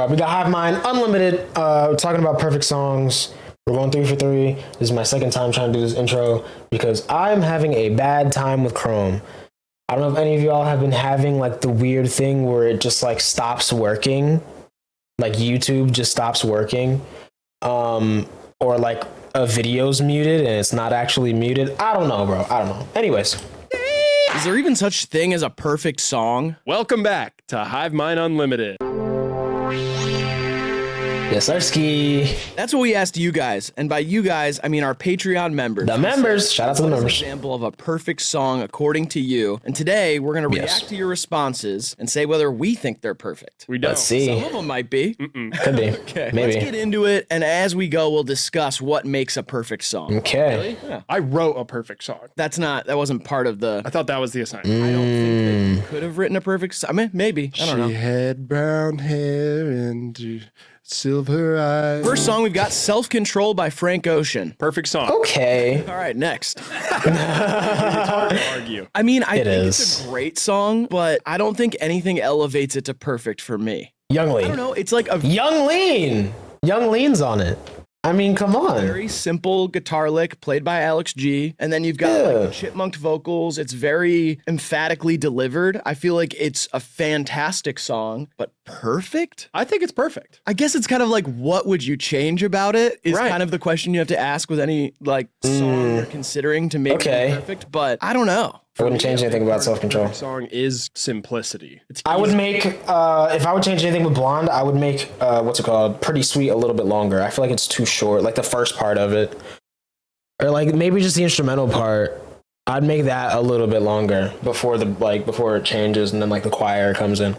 We got Hive Mind Unlimited. Talking about perfect songs. We're going 3 for 3. This is my second time trying to do this intro because I'm having a bad time with Chrome. I don't know if any of y'all have been having like the weird thing where it just like stops working. Like YouTube just stops working. Or like a video's muted and it's not actually muted. I don't know, bro. I don't know. Anyways. Is there even such thing as a perfect song? Welcome back to HIVEMIND Unlimited. Yes, sir, Ski. That's what we asked you guys. And by you guys, I mean our Patreon members. The members. Shout out to the members. What is an example of a perfect song according to you? And today we're going to react to your responses and say whether we think they're perfect. We don't. Let's see. Some of them might be. Could be. Okay. Maybe. Let's get into it. And as we go, we'll discuss what makes a perfect song. Okay. Really? Yeah. I wrote a perfect song. That wasn't part of the. I thought that was the assignment. I don't think that you could have written a perfect song. I mean, maybe. I don't know. She had brown hair and silver eyes. First song we've got Self-Control by Frank Ocean. Perfect song. Okay. All right, next. It's hard to argue. I mean, I think is. it's a great song, but I don't think anything elevates it to perfect for me. Young Lean. I don't know. It's like a Young Lean. Young Lean's on it. I mean, come on. very simple guitar lick played by Alex G. And then you've got like chipmunked vocals. It's very emphatically delivered. I feel like it's a fantastic song, but perfect? I think it's perfect. I guess it's kind of like, what would you change about it is Right. kind of the question you have to ask with any like song you're considering to make it perfect. But I don't know. I wouldn't change anything about Self-Control. Perfect song is simplicity. It's I would easy. make, if I would change anything with Blonde, I would make, what's it called? Pretty Sweet a little bit longer. I feel like it's too short, like the first part of it. Or like maybe just the instrumental part. I'd make that a little bit longer before before it changes and then like the choir comes in.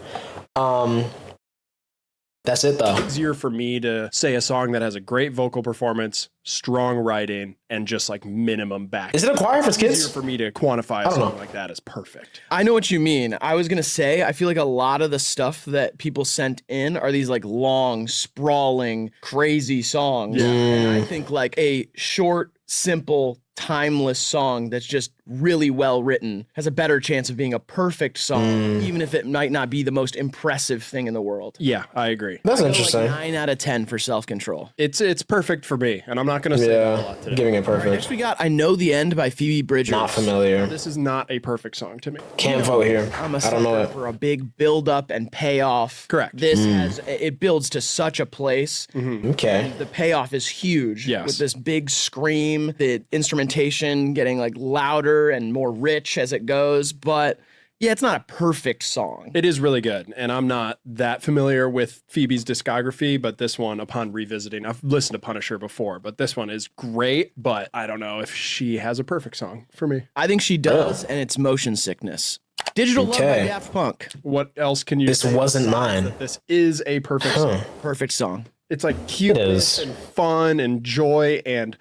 That's it though. easier for me to say a song that has a great vocal performance, strong writing, and just like minimum back. Is it a choir for kids? Easier for me to quantify a song like that as perfect. I know what you mean. I was going to say, I feel like a lot of the stuff that people sent in are these like long, sprawling, crazy songs. And I think like a short, simple, timeless song that's just really well written has a better chance of being a perfect song, even if it might not be the most impressive thing in the world. Yeah, I agree. That's I go, interesting. Like 9 out of 10 for Self-Control. It's perfect for me, and I'm not going to say that a lot today. Giving it Next perfect. we got I Know the End by Phoebe Bridgers. Not familiar. This is not a perfect song to me. Can't vote here. I'm a I don't know sucker it. for a big build up and payoff. Correct. This it builds to such a place. Okay. The payoff is huge. Yes. With this big scream, the instrumentation getting like louder and more rich as it goes. But yeah, it's not a perfect song. It is really good, and I'm not that familiar with Phoebe's discography, but this one, upon revisiting, I've listened to Punisher before, but this one is great, but I don't know if she has a perfect song for me. I think she does, and it's Motion Sickness. Digital Love by Okay. Daft Punk. What else can you This say wasn't besides mine. that this is a perfect song. Perfect song. It's like cute It is. and fun and joy and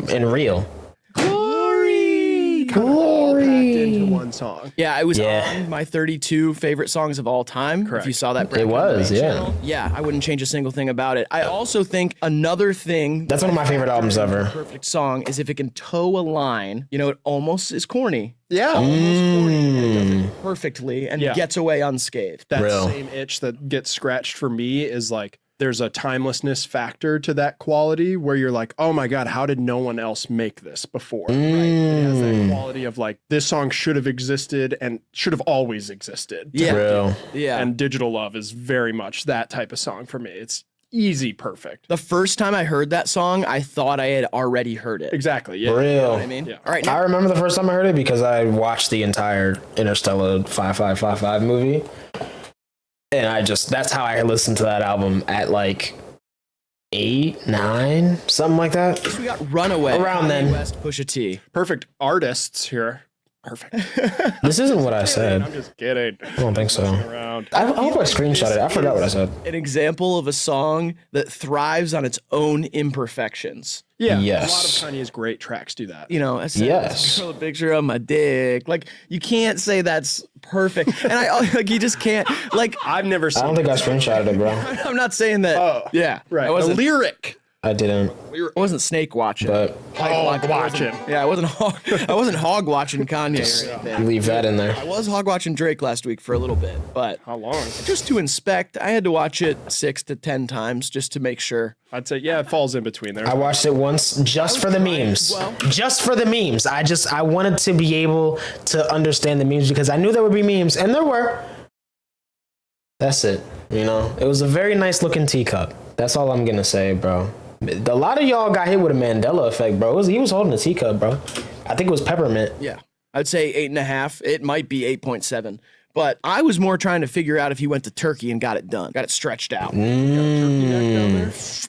And real. glory. Kind of all packed into one song. Yeah, it was Yeah. on my 32 favorite songs of all time. Correct. If you saw that, It was, yeah. Yeah, I wouldn't change a single thing about it. I also think another thing That's one of my favorite albums ever. perfect song is if it can toe a line. You know, it almost is corny. Yeah. Perfectly and Yeah. gets away unscathed. That Real. same itch that gets scratched for me is like there's a timelessness factor to that quality where you're like, oh my God, how did no one else make this before? Right? It has that quality of like, this song should have existed and should have always existed. Yeah. Real. Yeah. And Digital Love is very much that type of song for me. It's easy perfect. The first time I heard that song, I thought I had already heard it. Exactly. Yeah. You know Real. what I mean? Yeah. All right. I remember the first time I heard it because I watched the entire Interstellar 5555 movie. And that's how I listened to that album at like 8, 9, something like that. We got Runaway. Around Kanye then. West, Pusha T. Perfect artists here. Perfect. This isn't what I said. I'm just kidding. I don't think so. Around. I hope I screenshot it. I forgot what I said. An example of a song that thrives on its own imperfections. Yeah. Yes. A lot of Kanye's great tracks do that. You know, I said, Yes. "Girl, a picture of my dick." Like, you can't say that's perfect, and I like you just can't. Like, I've never I seen don't think I it. screenshotted it, bro. I'm not saying that. Oh, yeah, Right. I A wasn't. lyric I didn't. I wasn't snake watching. But Hog watching. Yeah, I wasn't hog watching Kanye or anything. leave that in there. I was hog watching Drake last week for a little bit, but How long? just to inspect, I had to watch it 6 to 10 times just to make sure. I'd say, yeah, it falls in between there. I watched it once just for the memes. Just for the memes. I wanted to be able to understand the memes because I knew there would be memes, and there were. That's it. You know, it was a very nice looking teacup. That's all I'm gonna say, bro. A lot of y'all got hit with a Mandela effect, bro. He was holding a teacup, bro. I think it was peppermint. Yeah, I'd say 8.5. It might be 8.7. But I was more trying to figure out if he went to Turkey and got it done, got it stretched out. No,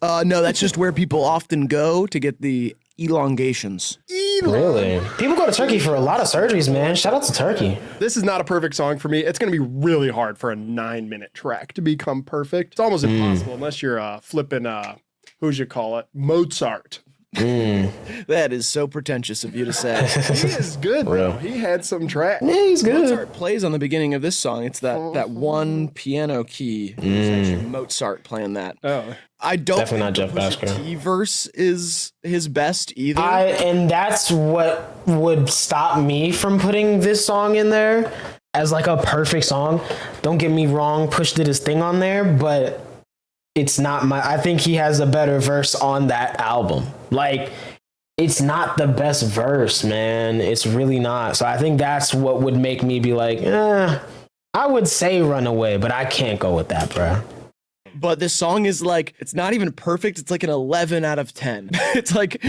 that's just where people often go to get the elongations. Really? People go to Turkey for a lot of surgeries, man. Shout out to Turkey. This is not a perfect song for me. It's going to be really hard for a 9-minute track to become perfect. It's almost impossible unless you're flipping, who'd you call it? Mozart. That is so pretentious of you to say. He is good, though. He had some tracks. Yeah, he's good. Mozart plays on the beginning of this song. It's that one piano key. It's actually Mozart playing that. Oh. I don't Definitely think not the Jeff Pusha Basker. T verse is his best either. And that's what would stop me from putting this song in there as like a perfect song. Don't get me wrong, Push did his thing on there, but it's not I think he has a better verse on that album. Like, it's not the best verse, man. It's really not. So I think that's what would make me be like, I would say Runaway, but I can't go with that, bro. But this song is like, it's not even perfect. It's like an 11 out of 10. It's like,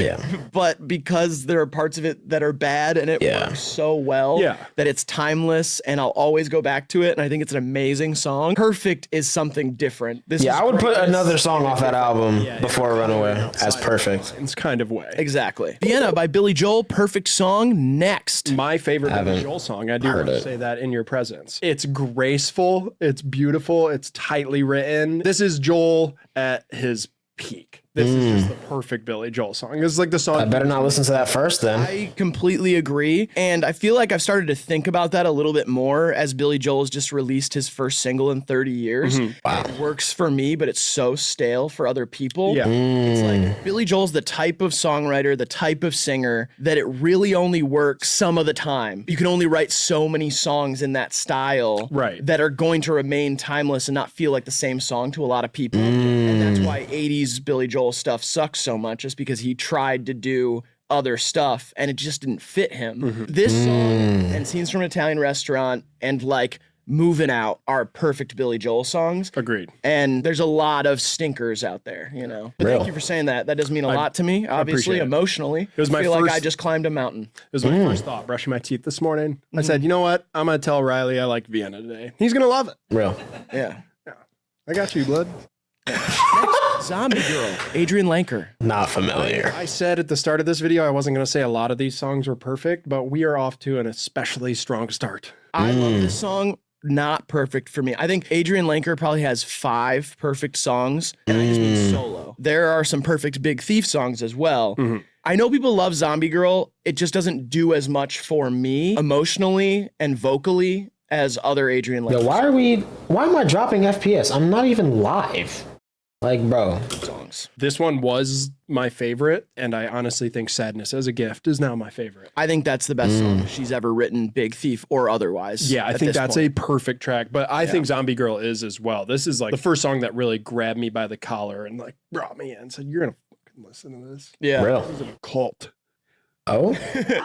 but because there are parts of it that are bad and it works so well that it's timeless and I'll always go back to it. And I think it's an amazing song. Perfect is something different. I would put another song off that album before Runaway as perfect. It's kind of way. Exactly. Vienna by Billy Joel, perfect song. Next. My favorite Billy Joel song. I do want to say that in your presence. It's graceful. It's beautiful. It's tightly written. This is Joel at his peak. This is just the perfect Billy Joel song. This is like the song. I better not listen to that first then. I completely agree. And I feel like I've started to think about that a little bit more as Billy Joel has just released his first single in 30 years. Wow. It works for me, but it's so stale for other people. Yeah. It's like Billy Joel's the type of songwriter, the type of singer that it really only works some of the time. You can only write so many songs in that style that are going to remain timeless and not feel like the same song to a lot of people. And that's why 80s Billy Joel stuff sucks so much, just because he tried to do other stuff and it just didn't fit him. This song and Scenes from an Italian Restaurant and like Moving Out are perfect Billy Joel songs. Agreed. And there's a lot of stinkers out there, you know. But thank you for saying that. That does mean a lot to me, obviously, emotionally. It was my I feel like I just climbed a mountain. It was my first thought, brushing my teeth this morning. I said, you know what? I'm going to tell Riley I like Vienna today. He's going to love it. Real. Yeah. I got you, blood. Zombie Girl, Adrian Lanker. Not familiar. I said at the start of this video, I wasn't going to say a lot of these songs were perfect, but we are off to an especially strong start. I love this song. Not perfect for me. I think Adrian Lanker probably has 5 perfect songs, and I just mean solo. There are some perfect Big Thief songs as well. I know people love Zombie Girl. It just doesn't do as much for me emotionally and vocally as other Adrian Lanker why am I dropping FPS? I'm not even live. Like, bro. songs. This one was my favorite, and I honestly think Sadness as a Gift is now my favorite. I think that's the best song she's ever written, Big Thief or otherwise. Yeah, I think that's a perfect track, but I think Zombie Girl is as well. This is like the first song that really grabbed me by the collar and like brought me in and said, you're going to fucking listen to this. Yeah. Real. This is a cult. Oh?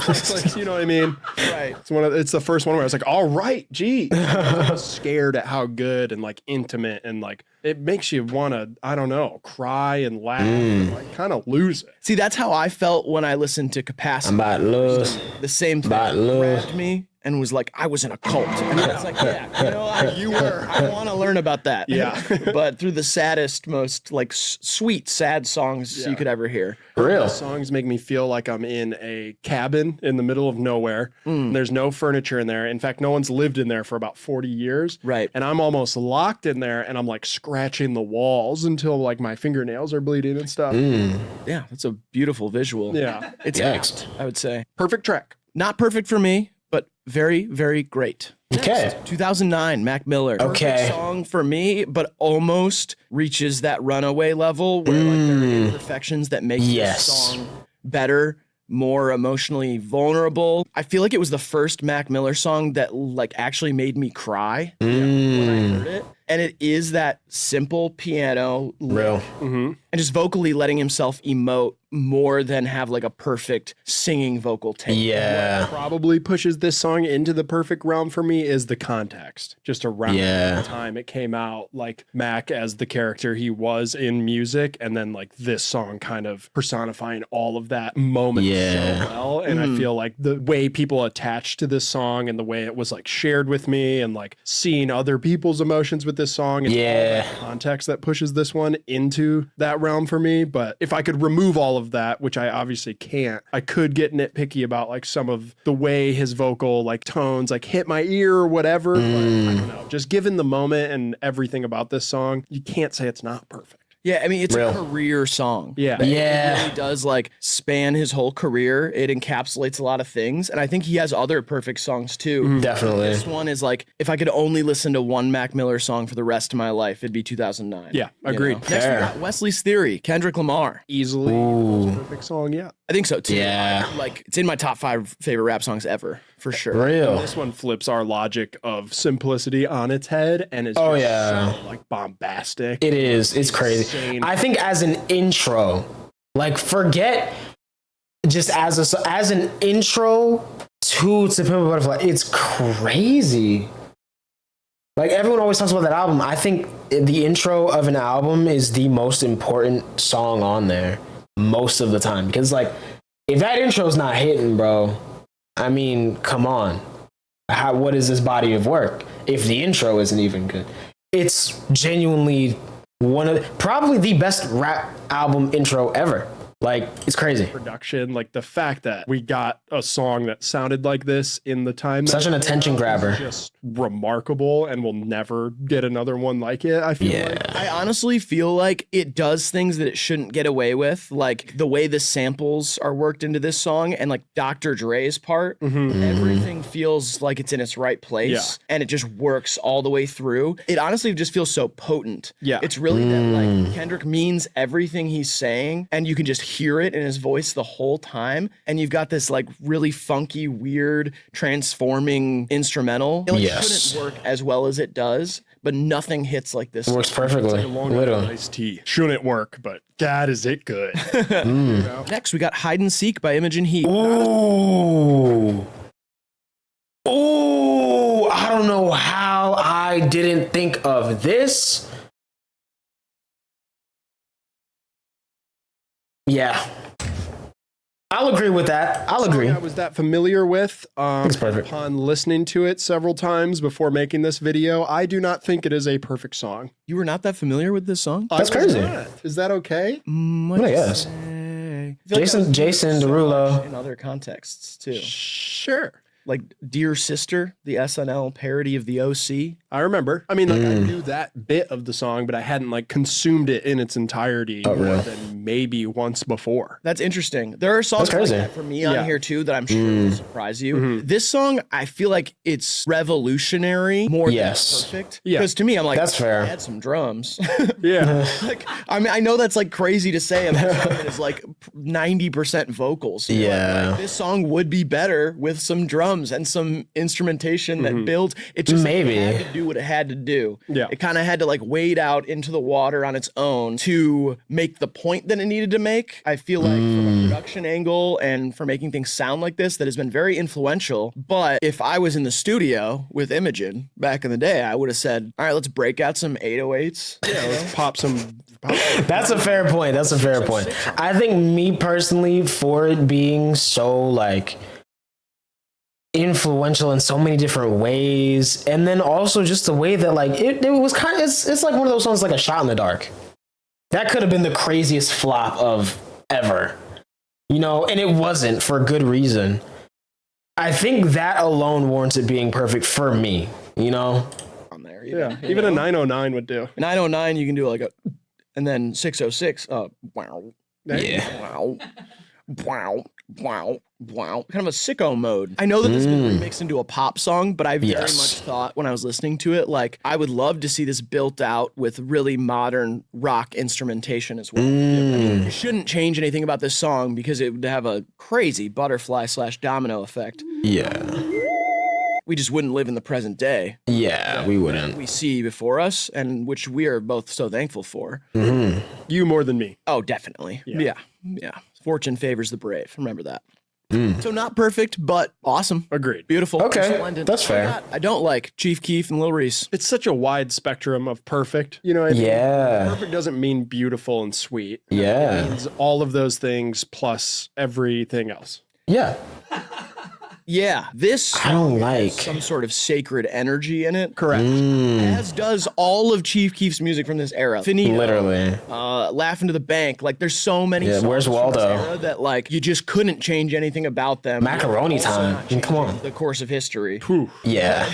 Like, you know what I mean? Right. It's the first one where I was like, all right, gee. I was scared at how good and like intimate and like it makes you want to, I don't know, cry and laugh and like kind of lose it. See, that's how I felt when I listened to Capacity. I'm about to lose. The same thing About lose. grabbed me and was like, I was in a cult. And I was like, you were. I want to learn about that. Yeah. But through the saddest, most like sweet, sad songs you could ever hear. Real. The songs make me feel like I'm in a cabin in the middle of nowhere. There's no furniture in there. In fact, no one's lived in there for about 40 years. Right. And I'm almost locked in there and I'm like scratching the walls until like my fingernails are bleeding and stuff. Yeah, that's a beautiful visual. Yeah. It's Next. apt, I would say. Perfect track. Not perfect for me, but very, very great. Okay. Next, 2009, Mac Miller. Okay. Perfect song for me, but almost reaches that runaway level where like there are imperfections that make this song better, more emotionally vulnerable. I feel like it was the first Mac Miller song that like actually made me cry when I heard it. And it is that simple piano Real. and just vocally letting himself emote more than have like a perfect singing vocal take. Yeah. Probably pushes this song into the perfect realm for me is the context. Just around the time it came out, like Mac as the character he was in music, and then like this song kind of personifying all of that moment so well. And I feel like the way people attached to this song and the way it was like shared with me and like seeing other people's emotions with this song and all that context that pushes this one into that realm for me. But if I could remove all of that, which I obviously can't, I could get nitpicky about like some of the way his vocal like tones like hit my ear or whatever. But I don't know, just given the moment and everything about this song, you can't say it's not perfect. Yeah, I mean, it's a career song. Yeah. It really does like span his whole career. It encapsulates a lot of things. And I think he has other perfect songs too. Definitely. This one is like, if I could only listen to one Mac Miller song for the rest of my life, it'd be 2009. Yeah, agreed. Next we got Wesley's Theory, Kendrick Lamar. Easily the most perfect song, I think so too. Yeah. Like, it's in my top 5 favorite rap songs ever, for sure. Real. This one flips our logic of simplicity on its head and is so like bombastic. It is. It's crazy. Insane. I think as an intro, like forget just as an intro to Pimp a Butterfly, it's crazy. Like everyone always talks about that album. I think the intro of an album is the most important song on there most of the time, because like if that intro's not hitting, bro, I mean, come on. What is this body of work if the intro isn't even good? It's genuinely probably the best rap album intro ever. Like, it's crazy. Production, like the fact that we got a song that sounded like this in the time. Such an attention grabber. Just remarkable, and we'll never get another one like it, I feel like. I honestly feel like it does things that it shouldn't get away with. Like the way the samples are worked into this song and like Dr. Dre's part, everything feels like it's in its right place and it just works all the way through. It honestly just feels so potent. Yeah. It's really that like Kendrick means everything he's saying and you can just hear it in his voice the whole time, and you've got this like really funky, weird, transforming instrumental. It shouldn't work as well as it does, but nothing hits like this. It works perfectly. It's like a long iced tea. Shouldn't work, but God, is it good. Next, we got Hide and Seek by Imogen Heap. Ooh. Ooh, I don't know how I didn't think of this. Yeah. I'll agree with that. I'll agree. I was that familiar with It's perfect. upon listening to it several times before making this video. I do not think it is a perfect song. You were not that familiar with this song? That's crazy. Is that okay? What I guess. say? Jason Derulo. In other contexts too. Sure. Like Dear Sister, the SNL parody of the OC. I remember. I mean, like, I knew that bit of the song, but I hadn't like consumed it in its entirety more than maybe once before. That's interesting. There are songs like that for me on here too that I'm sure will surprise you. This song, I feel like it's revolutionary more than perfect. Yeah. Because to me, I'm like, That's fair. Add some drums. Yeah. Like, I mean, I know that's like crazy to say. I'm it's like 90% vocals. Yeah. Like, this song would be better with some drums and some instrumentation that builds. It just had to do what it had to do. Yeah. It kind of had to like wade out into the water on its own to make the point that it needed to make. I feel like from a production angle and for making things sound like this, that has been very influential. But if I was in the studio with Imogen back in the day, I would have said, all right, let's break out some 808s. Yeah, let's pop some. That's a fair point. That's a fair point. I think me personally, for it being so like influential in so many different ways, and then also just the way that like it was kind of it's like one of those songs like a shot in the dark. That could have been the craziest flop of ever, you know, and it wasn't, for good reason. I think that alone warrants it being perfect for me, you know. On there, Even a 909 would do. 909, you can do like a, and then 606. Wow. Yeah. Wow. wow, wow, kind of a sicko mode. I know that this has been remixed into a pop song, but I very much thought when I was listening to it, like, I would love to see this built out with really modern rock instrumentation as well. I mean, you shouldn't change anything about this song because it would have a crazy butterfly/domino effect. Yeah. We just wouldn't live in the present day. Yeah, we wouldn't. We see before us, and which we are both so thankful for. You more than me. Oh, definitely. Yeah. Fortune favors the brave. Remember that. So not perfect, but awesome. Agreed. Beautiful. Okay, Resplendent. that's fair. I don't like Chief Keef and Lil Reese. It's such a wide spectrum of perfect. You know what I mean? Yeah. Perfect doesn't mean beautiful and sweet. Yeah. It means all of those things plus everything else. Yeah. Yeah, this I don't like. some sort of sacred energy in it. Correct. As does all of Chief Keef's music from this era. Finito, Literally. Laughing to the Bank. Like, there's so many songs Where's from this Waldo? era that, like, you just couldn't change anything about them. Macaroni Also Time. not I mean, come changing on. the course of history. Yeah.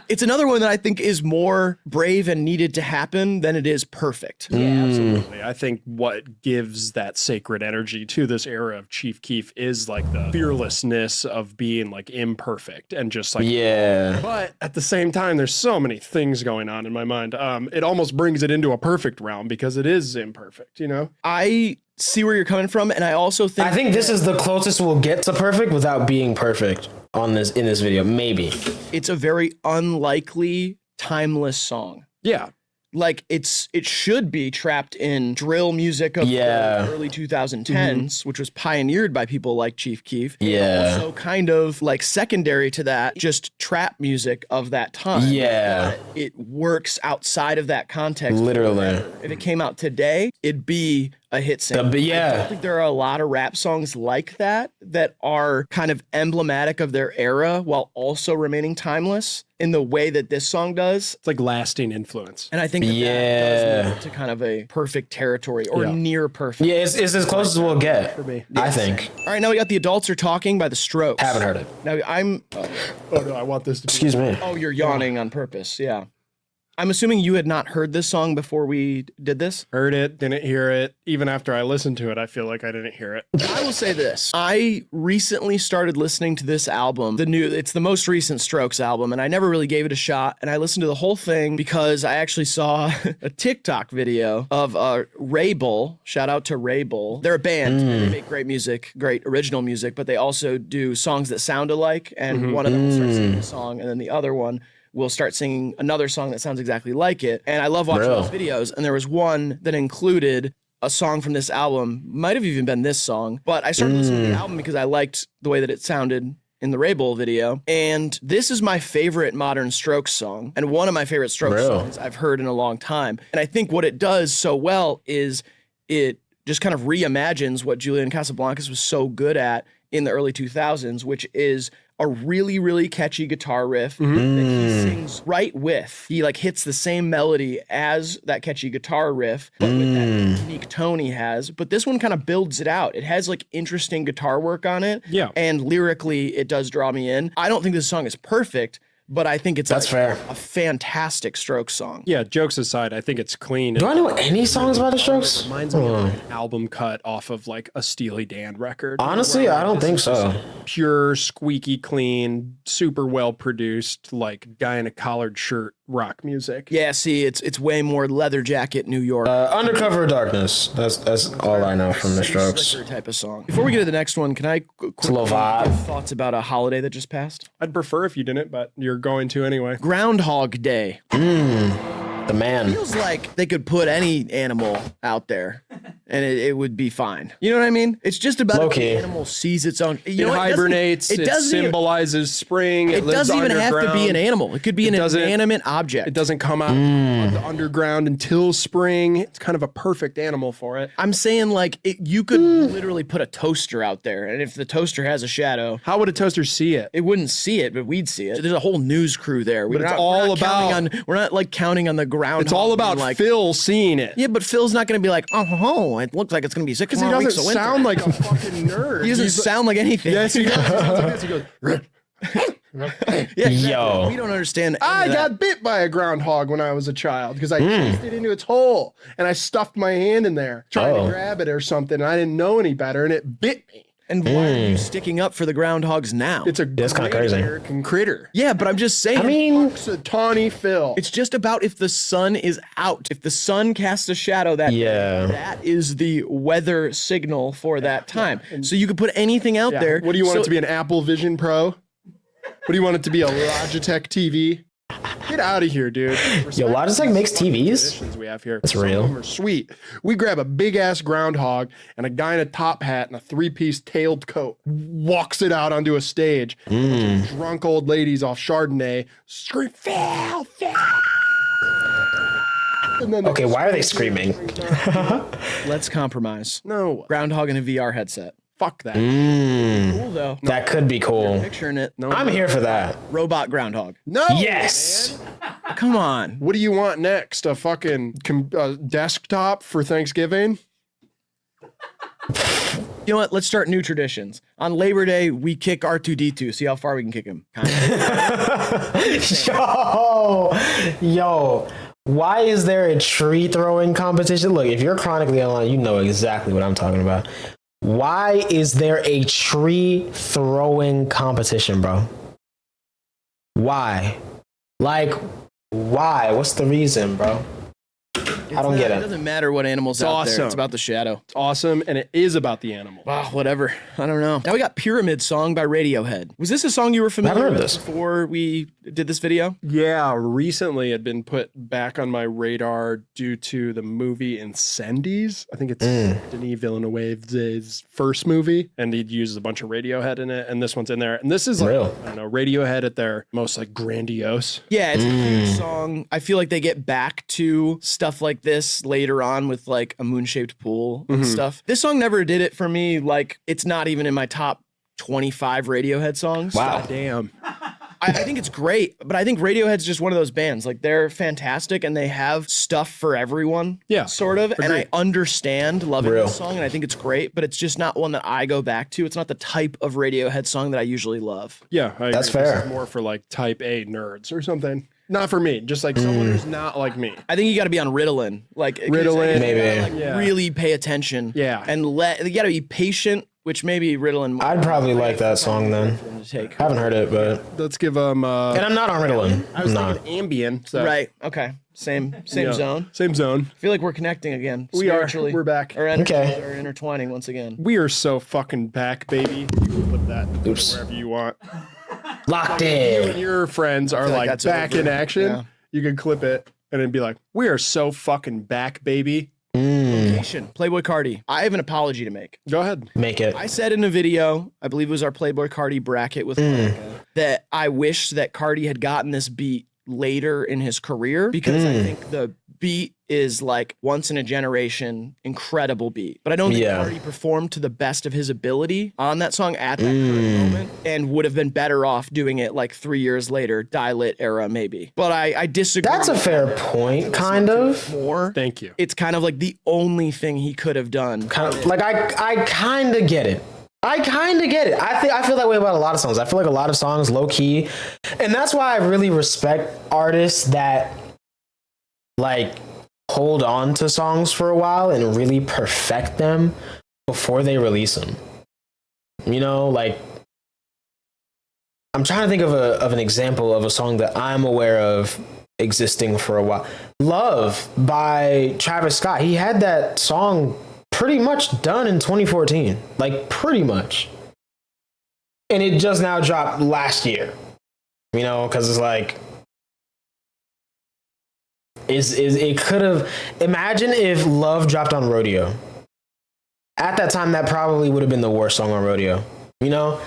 It's another one that I think is more brave and needed to happen than it is perfect. Yeah, absolutely. I think what gives that sacred energy to this era of Chief Keef is like the fearlessness of being like imperfect and just like, Yeah. but at the same time, there's so many things going on in my mind. It almost brings it into a perfect realm because it is imperfect, you know? I see where you're coming from, and I also think I think this is the closest we'll get to perfect without being perfect in this video. Maybe. it's a very unlikely, timeless song. Yeah. Like, it should be trapped in drill music of the early 2010s, which was pioneered by people like Chief Keef. Yeah. Also kind of like secondary to that, just trap music of that time. Yeah. But it works outside of that context. Literally. If it came out today, it'd be a hit single. I Yeah. think there are a lot of rap songs like that that are kind of emblematic of their era while also remaining timeless in the way that this song does. It's like lasting influence. And I think that does move it to kind of a perfect territory or near perfect. Yeah, it's as close as we'll get. For me. I think. All right, now we got The Adults Are Talking by The Strokes. Haven't heard it. Now I'm. Oh no, I want this to be. Excuse me. Oh, you're yawning on purpose. Yeah. I'm assuming you had not heard this song before we did this. Heard it, didn't hear it. Even after I listened to it, I feel like I didn't hear it. I will say this. I recently started listening to this album. It's the most recent Strokes album, and I never really gave it a shot. And I listened to the whole thing because I actually saw a TikTok video of Ray Bull. Shout out to Ray Bull. They're a band. They make great music, great original music, but they also do songs that sound alike. And one of them will start singing a song, and then the other one will start singing another song that sounds exactly like it. And I love watching those videos. And there was one that included a song from this album, might have even been this song, but I started listening to the album because I liked the way that it sounded in the Ray Bull video. And this is my favorite modern Strokes song and one of my favorite Strokes songs I've heard in a long time. And I think what it does so well is it just kind of reimagines what Julian Casablancas was so good at in the early 2000s, which is a really, really catchy guitar riff that he sings right with. He like hits the same melody as that catchy guitar riff, but with that unique tone he has. But this one kind of builds it out. It has like interesting guitar work on it. Yeah. And lyrically, it does draw me in. I don't think this song is perfect, but I think it's fair. A fantastic Strokes song. Yeah, jokes aside, I think it's clean. Do I know any songs by the Strokes? Reminds me of an album cut off of like a Steely Dan record. Honestly, I don't think so. Pure, squeaky clean, super well produced, like guy in a collared shirt rock music. Yeah, see, it's way more Leather Jacket, New York. Undercover Darkness. That's all I know from the Strokes. Slicker type of song. Before we get to the next one, can I quickly little vibe. give thoughts about a holiday that just passed? I'd prefer if you didn't, but you're going to anyway. Groundhog Day. The man. Feels like they could put any animal out there and it would be fine. You know what I mean? It's just about if the Low-key. animal sees its own. You It know, hibernates. It doesn't even- symbolizes spring. It lives doesn't even have to be underground. an animal. It could be an doesn't- inanimate object. It doesn't come out of the underground until spring. It's kind of a perfect animal for it. I'm saying like you could literally put a toaster out there, and if the toaster has a shadow, How would a toaster see it? it wouldn't see it, but we'd see it. There's a whole news crew there. But it's all about- we're not like counting on the ground. It's all about like, Phil seeing it. yeah, but Phil's not going to be like, oh, it looks like it's going to be 6 Because he more weeks doesn't of winter. sound like a fucking nerd. He doesn't sound like anything. Yes, he does. He sounds like this. He goes, Yeah, exactly. Yo. We don't understand. I any of that. got bit by a groundhog when I was a child because I chased it into its hole and I stuffed my hand in there trying to grab it or something. And I didn't know any better and it bit me. And why are you sticking up for the groundhogs now? It's a That's kinda great crazy. American critter. Yeah, but I'm just saying. I mean, Tawny Phil. It's just about if the sun is out. If the sun casts a shadow that day, that is the weather signal for that time. So you could put anything out there. What do you want it to be, an Apple Vision Pro? What do you want it to be, a Logitech TV? Get out of here, dude. Yo, Logitech makes TVs? We have here. That's Some real. of them are sweet. We grab a big ass groundhog and a guy in a top hat and a 3-piece tailed coat walks it out onto a stage. Drunk old ladies off Chardonnay scream, Phil, Phil. And then okay, why are they screaming? Let's compromise. No, Groundhog in a VR headset. fuck that. Cool though. That could be cool. Picturing it. No, I'm here for that. Robot groundhog. no. Yes. Come on. What do you want next? A fucking desktop for Thanksgiving? You know what? Let's start new traditions. On Labor Day, we kick R2D2. See how far we can kick him. Yo, why is there a tree throwing competition? Look, if you're chronically online, you know exactly what I'm talking about. Why is there a tree throwing competition, bro? Why? Like, why? What's the reason, bro? I don't get It it. doesn't matter what animal's out there. awesome. It's about the shadow. It's awesome, and it is about the animal. Wow, whatever. I don't know. Now we got Pyramid Song by Radiohead. Was this a song you were familiar heard with this. before we did this video? Yeah, recently had been put back on my radar due to the movie Incendies. I think it's Denis Villeneuve's first movie, and he uses a bunch of Radiohead in it, and this one's in there. And this is like, Real. I don't know, Radiohead at their most like grandiose. Yeah, it's a huge song. I feel like they get back to stuff like this later on with like a moon-shaped pool and stuff. This song never did it for me. Like, it's not even in my top 25 Radiohead songs. Wow. Damn. I think it's great, but I think Radiohead's just one of those bands. Like, they're fantastic and they have stuff for everyone. Yeah, Sort of. And I understand loving Real. this song and I think it's great, but it's just not one that I go back to. It's not the type of Radiohead song that I usually love. Yeah, I That's agree. This fair. is more for like type A nerds or something. Not for me, just like someone who's not like me. I think you got to be on Ritalin. Like, 'cause Ritalin. you Maybe. gotta, like, Yeah. really pay attention. Yeah. And you got to be patient, which maybe Ritalin. I'd probably like that song then. to take. Haven't heard it, but Let's give them. and I'm not on Ritalin. I was I'm not. thinking Ambien. So. Right. Okay. Same Yeah. zone. Same zone. I feel like we're connecting again. We are. Spiritually. We're back. Our energies Okay. are intertwining once again. We are so fucking back, baby. You can put that Oops. wherever you want. Locked You and in. your friends are feel like like that's back over. in action. Yeah. You can clip it and then be like, "We are so fucking back, baby." Location. Playboy Cardi. I have an apology to make. Go ahead. Make it. I said in a video, I believe it was our Playboy Cardi bracket with Monica, that I wish that Cardi had gotten this beat later in his career because I think the beat is like once in a generation incredible beat. But I don't think Yeah. Cardi performed to the best of his ability on that song at that current moment and would have been better off doing it like 3 years later, Die-Lit era maybe. But I disagree. That's a with fair that. point, kind of. More. Thank you. It's kind of like the only thing he could have done. Kind of like I kind of get it. I kind of get it. I feel that way about a lot of songs. I feel like a lot of songs low key, and that's why I really respect artists that like hold on to songs for a while and really perfect them before they release them. You know, like I'm trying to think of an example of a song that I'm aware of existing for a while. Love by Travis Scott. He had that song pretty much done in 2014. Like pretty much. And it just now dropped last year. You know, because it's like it could have, imagine if Love dropped on Rodeo. At that time, that probably would have been the worst song on Rodeo. You know?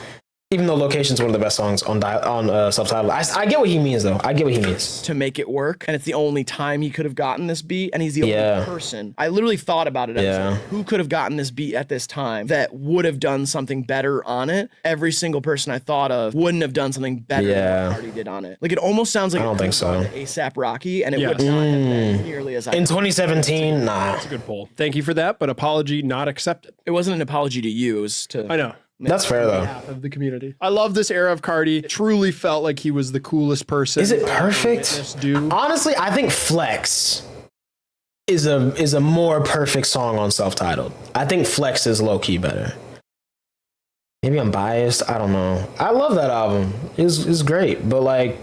Even though Location's one of the best songs on Subtitled. I get what he means, though. I get what he means. To make it work, and it's the only time he could have gotten this beat, and he's the Yeah. only person. I literally thought about it. I was Yeah. like, who could have gotten this beat at this time that would have done something better on it? Every single person I thought of wouldn't have done something better Yeah. than what Cardi did on it. Like, it almost sounds like I don't think so. ASAP Rocky, and it Yeah. would not have been nearly as In 2017, nah. That's a good poll. Thank you for that, but apology not accepted. It wasn't an apology to you. It was to I know. That's fair, though. Half of the community. I love this era of Cardi. It truly felt like he was the coolest person. Is it perfect? Witness do. Honestly, I think Flex is a more perfect song on Self-Titled. I think Flex is low-key better. maybe I'm biased. I don't know. I love that album. It's great, but like,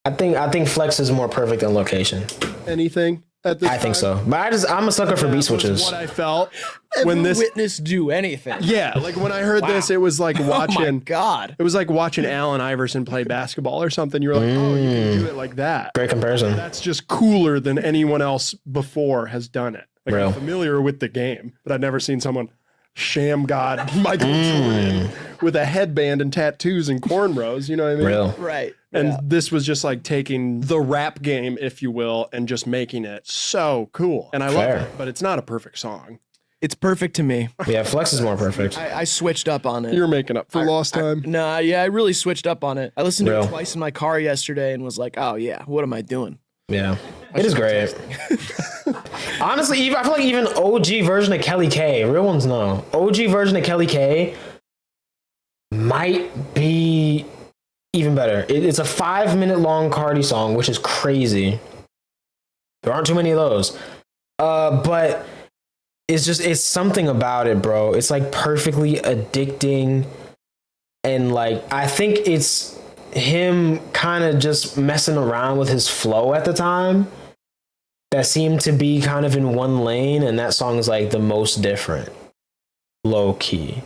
I think Flex is more perfect than Location. Anything at this I think time? so, but I'm a sucker for beat That was switches. what I felt When when this. witness do anything. Yeah, like when I heard this, it was like Oh my watching. God. It was like watching Allen Iverson play basketball or something. You were like, oh, you can do it like that. Great comparison. That's just cooler than anyone else before has done it. Like Real. I'm familiar with the game, but I've never seen someone sham God Michael Jordan with a headband and tattoos and cornrows. You know what I mean? Real. Right. And Yeah. this was just like taking the rap game, if you will, and just making it so cool. And I Fair. love it, but it's not a perfect song. It's perfect to me. Yeah, Flex is more perfect. I switched up on it. You're making up for lost time. Nah, yeah, I really switched up on it. I listened to Real. it twice in my car yesterday and was like, oh yeah, what am I doing? Yeah, it is great. Honestly, I feel like even OG version of Kelly K, real ones know. OG version of Kelly K might be even better. It's a 5-minute long Cardi song, which is crazy. There aren't too many of those. But it's something about it, bro. It's like perfectly addicting. And like, I think it's him kind of just messing around with his flow at the time that seemed to be kind of in one lane, and that song is like the most different, low key.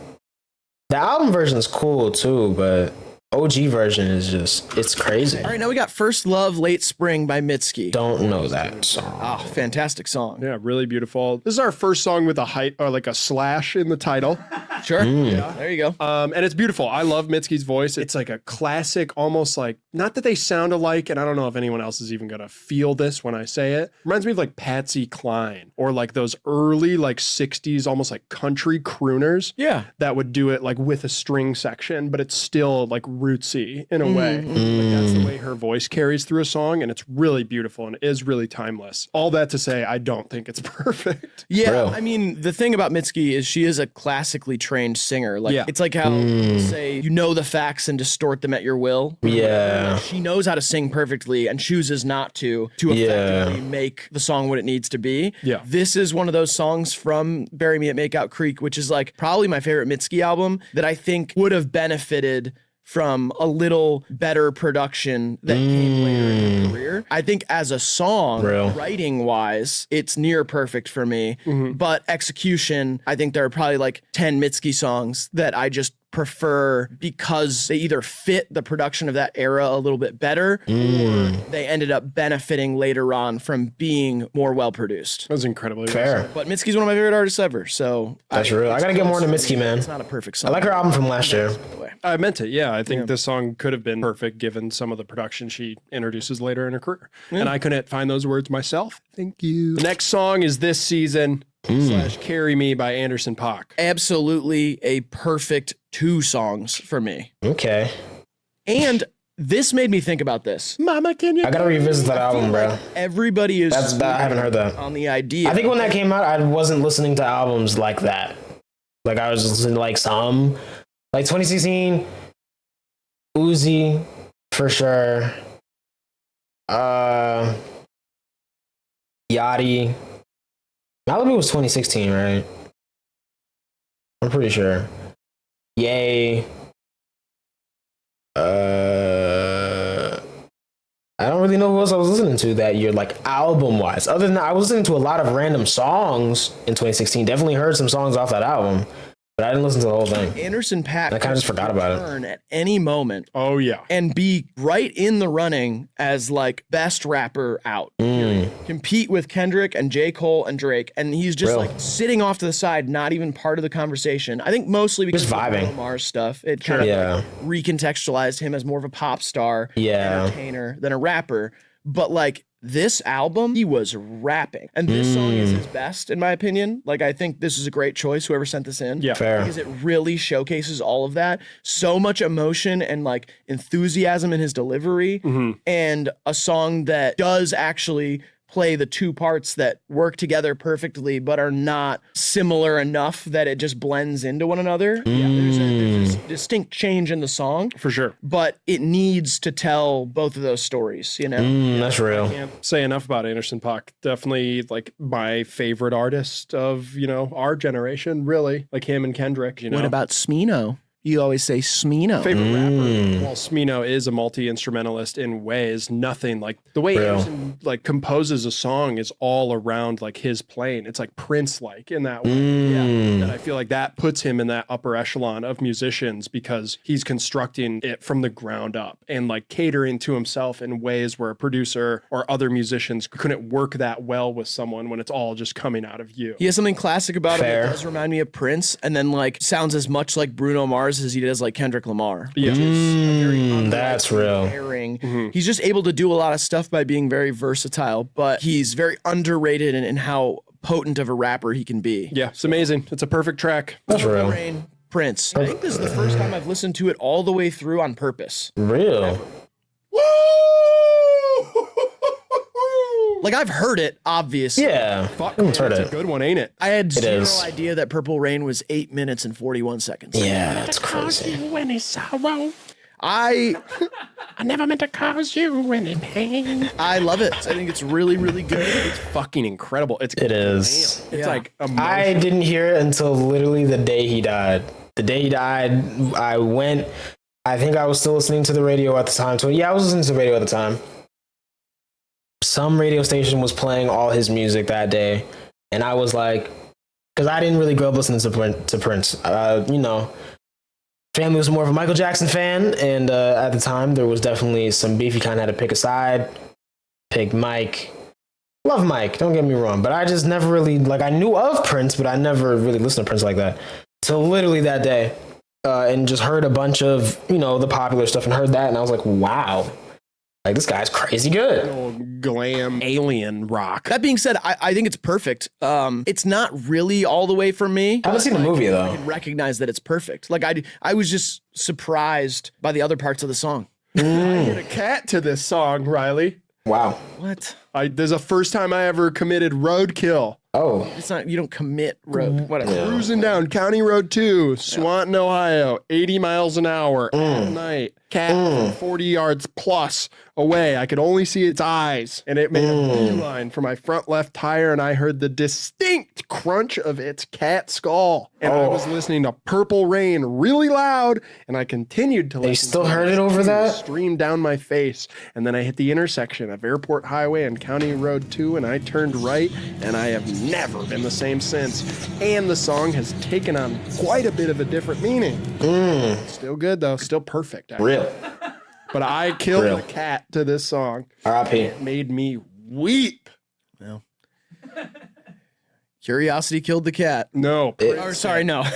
The album version is cool too, but OG version is just, it's crazy. All right, now we got First Love, Late Spring by Mitski. Don't know that song. Oh, fantastic song. Yeah, really beautiful. This is our first song with a height or like a slash in the title. Sure. Yeah, there you go. And it's beautiful. I love Mitski's voice. It's like a classic, almost like, not that they sound alike, and I don't know if anyone else is even gonna feel this when I say it. Reminds me of like Patsy Cline or like those early like 60s, almost like country crooners. Yeah. That would do it like with a string section, but it's still like rootsy in a way. Like that's the way her voice carries through a song, and it's really beautiful and is really timeless. All that to say, I don't think it's perfect. Yeah, Real. I mean, the thing about Mitski is she is a classically trained singer. Like, Yeah. it's like how people say you know the facts and distort them at your will. Yeah. She knows how to sing perfectly and chooses not to effectively make the song what it needs to be. Yeah. This is one of those songs from Bury Me at Makeout Creek, which is like probably my favorite Mitski album that I think would have benefited from a little better production that came later in her career. I think as a song, Real. writing wise, it's near perfect for me. But execution, I think there are probably like 10 Mitski songs that I just prefer because they either fit the production of that era a little bit better or they ended up benefiting later on from being more well produced. That was incredibly Fair. But Mitski's one of my favorite artists ever, so That's real. I gotta get more into Mitski, man. it's not a perfect I song. like her album from last year. By the way. I meant it. Yeah, I think this song could have been perfect given some of the production she introduces later in her career. And I couldn't find those words myself. Thank you. The next song is This Season / Carry Me by Anderson .Paak. Absolutely a perfect 2 songs for me. Okay. And this made me think about this. Mama, can you? I gotta revisit that album, bro. Everybody is I haven't heard that. on the idea. I think when that came out, I wasn't listening to albums like that. Like I was just listening to like some, like 2016, Uzi, for sure. Yachty. Malibu was 2016, right? I'm pretty sure. Yay. I don't really know who else I was listening to that year, like album wise. Other than that, I was listening to a lot of random songs in 2016. Definitely heard some songs off that album, but I didn't listen to the whole thing. Anderson .Paak I kinda just forgot about it. turn at any moment Oh, yeah. and be right in the running as like best rapper out. Compete with Kendrick and J. Cole and Drake, and he's just Real. like sitting off to the side, not even part of the conversation. I think mostly because Just of vibing. Bruno Mars stuff. It kind of Yeah. recontextualized him as more of a pop star, Yeah. entertainer than a rapper. But like this album, he was rapping, and this song is his best in my opinion. Like I think this is a great choice. Whoever sent this in, Yeah. Fair. because it really showcases all of that. So much emotion and like enthusiasm in his delivery, and a song that does actually play the two parts that work together perfectly, but are not similar enough that it just blends into one another. Yeah, there's a distinct change in the song. For sure. But it needs to tell both of those stories, you know? That's real. Can't say enough about Anderson .Paak. Definitely like my favorite artist of, you know, our generation, really. Like him and Kendrick, you know. What about Smino? You always say Smino. Favorite rapper? Well, Smino is a multi-instrumentalist in ways. Nothing like the way Anderson like composes a song is all around like his playing. It's like Prince-like in that way. Yeah. And I feel like that puts him in that upper echelon of musicians because he's constructing it from the ground up and like catering to himself in ways where a producer or other musicians couldn't work that well with someone when it's all just coming out of you. He has something classic about him Fair. that does remind me of Prince, and then like sounds as much like Bruno Mars as he does like Kendrick Lamar. Yeah. That's real. Pairing. He's just able to do a lot of stuff by being very versatile, but he's very underrated in how potent of a rapper he can be. Yeah, it's amazing. It's a perfect track. That's real. Rain, Prince. I think this is the first time I've listened to it all the way through on purpose. Real. Like I've heard it, obviously. Yeah. Fuck, Everyone's heard it's it. a good one, ain't it? I had zero is. idea that Purple Rain was 8 minutes and 41 seconds. Yeah, that's crazy. I never meant to cause you any pain. I love it. I think it's really, really good. It's fucking incredible. It is. It's Yeah. like I didn't hear it until literally the day he died. The day he died, I think I was still listening to the radio at the time. So yeah, I was listening to the radio at the time. Some radio station was playing all his music that day. And I was like, because I didn't really grow up listening to Prince. You know, family was more of a Michael Jackson fan. And at the time, there was definitely some beef. He kind of had to pick a side, pick Mike. Love Mike, don't get me wrong. But I just never really, like, I knew of Prince, but I never really listened to Prince like that. Till literally that day. And just heard a bunch of, you know, the popular stuff and heard that. And I was like, wow. Like, this guy's crazy good. old glam alien rock. That being said, I think it's perfect. It's not really all the way for me. I haven't seen the movie, I though. can recognize that it's perfect. Like I was just surprised by the other parts of the song. I hit a cat to this song, Riley. Wow. What? There's a first time I ever committed roadkill. Oh. It's not. You don't commit road. Whatever. Cruising down County Road 2, Swanton, Ohio, 80 miles an hour at night. Cat 40 yards plus away. I could only see its eyes, and it made a beeline for my front left tire, and I heard the distinct crunch of its cat skull. And I was listening to Purple Rain really loud, and I continued to listen. You still to heard it over tears that? stream down my face, and then I hit the intersection of Airport Highway and County Road 2, and I turned right, and I have never been the same since. And the song has taken on quite a bit of a different meaning. Still good though, still perfect. Actually. Real. But I killed Real. the cat to this song. R.I.P. It made me weep. Well, curiosity killed the cat. No, Or sorry, no. You